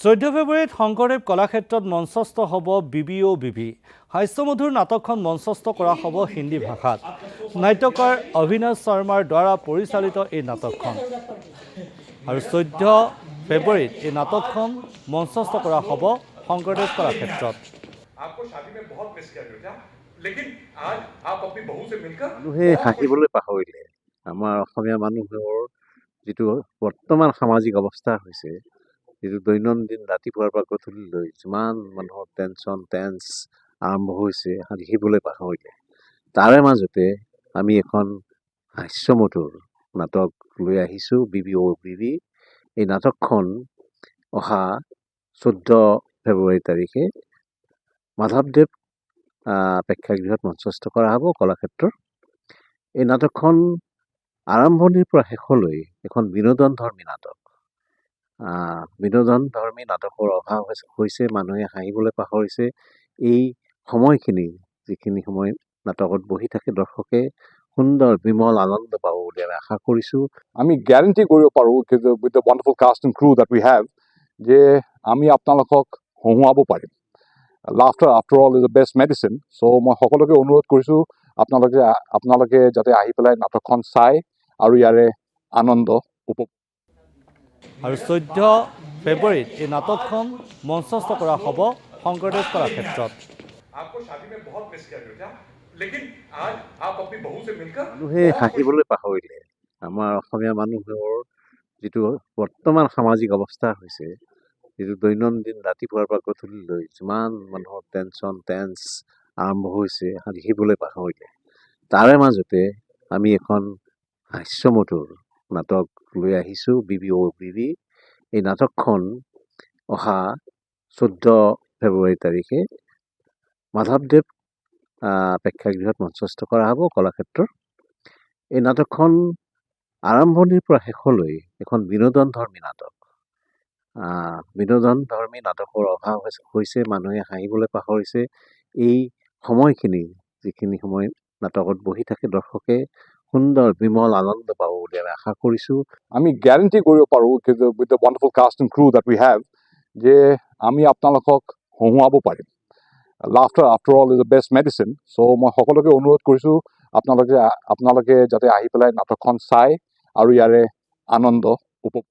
14 ফেব্ৰুৱাৰীত শংকৰদেৱ কলাক্ষেত্ৰত মঞ্চস্থ হ'ব বিবি হাস্যমধুৰ নাটকখন মঞ্চস্থ কৰা হ'ব হিন্দী ভাষাত। নাট্যকাৰ অভিনৱ শৰ্মাৰ দ্বাৰা পৰিচালিত এই নাটকখন আৰু 14 ফেব্ৰুৱাৰীত এই নাটকখন মঞ্চস্থ কৰা হ'ব শংকৰদেৱ কলাক্ষেত্ৰত। মানুহে হাঁহিবলৈ পাহৰিলে। আমাৰ অসমীয়া মানুহৰ যিটো বৰ্তমান সামাজিক অৱস্থা হৈছে, যিটো দৈনন্দিন ৰাতিপুৱাৰ পৰা গধূলিলৈ যিমান মানুহৰ টেন্স আৰম্ভ হৈছে, হাঁহিবলৈ পাহৰিলে। তাৰে মাজতে আমি এখন হাস্যমধুৰ নাটক লৈ আহিছোঁ, বিবি। এই নাটকখন অহা 14 ফেব্ৰুৱাৰী তাৰিখে মাধৱদেৱ প্ৰেক্ষাগৃহত মঞ্চস্থ কৰা হ'ব কলাক্ষেত্ৰৰ। এই নাটকখন আৰম্ভণিৰ পৰা শেষলৈ এখন বিনোদনধৰ্মী নাটক। বিনোদনধৰ্মী নাটকৰ অভাৱ হৈছে, মানুহে হাঁহিবলৈ পাহৰিছে। এই সময়খিনি, যিখিনি সময় নাটকত বহি থাকে দৰ্শকে সুন্দৰ বিমল আনন্দ পাব বুলি আমি আশা কৰিছোঁ। আমি গ্যাৰেণ্টি কৰিব পাৰোঁ with the wonderful cast and crew that we have, যে আমি আপোনালোকক হহুৱাব পাৰিম। Laughter after all is the best medicine. So' মই সকলোকে অনুৰোধ কৰিছোঁ, আপোনালোকে যাতে আহি পেলাই নাটকখন চাই আৰু ইয়াৰে আনন্দ উপভোগ। আৰু 14 ফেব্ৰুৱাৰীত এই নাটকখন মঞ্চস্থ কৰা হ'ব শংকৰদেৱ কলাক্ষেত্ৰত। মানুহে হাঁহিবলৈ পাহৰিলে। আমাৰ অসমীয়া মানুহৰ যিটো বৰ্তমান সামাজিক অৱস্থা হৈছে, যিটো দৈনন্দিন ৰাতিপুৱাৰ পৰা গধূলিলৈ যিমান মানুহৰ টেন্স আৰম্ভ হৈছে, হাঁহিবলৈ পাহৰিলে। তাৰে মাজতে আমি এখন হাস্যমধুৰ নাটক লৈ আহিছোঁ, বিবি। এই নাটকখন অহা 14 ফেব্ৰুৱাৰী তাৰিখে মাধৱদেৱ প্ৰেক্ষাগৃহত মঞ্চস্থ কৰা হ'ব কলাক্ষেত্ৰৰ। এই নাটকখন আৰম্ভণিৰ পৰা শেষলৈ এখন বিনোদনধৰ্মী নাটক। বিনোদনধৰ্মী নাটকৰ অভাৱ হৈছে, মানুহে হাঁহিবলৈ পাহৰিছে। এই সময়খিনি, যিখিনি সময় নাটকত বহি থাকে দৰ্শকে সুন্দৰ বিমল আনন্দ পাব বুলি আমি আশা কৰিছোঁ। আমি গ্যাৰেণ্টি কৰিব পাৰোঁ with the wonderful cast and crew that we have, যে আমি আপোনালোকক হহুৱাব পাৰিম। Laughter after all is the best medicine. So' মই সকলোকে অনুৰোধ কৰিছোঁ, আপোনালোকে যাতে আহি পেলাই নাটকখন চাই আৰু ইয়াৰে আনন্দ উপভোগ।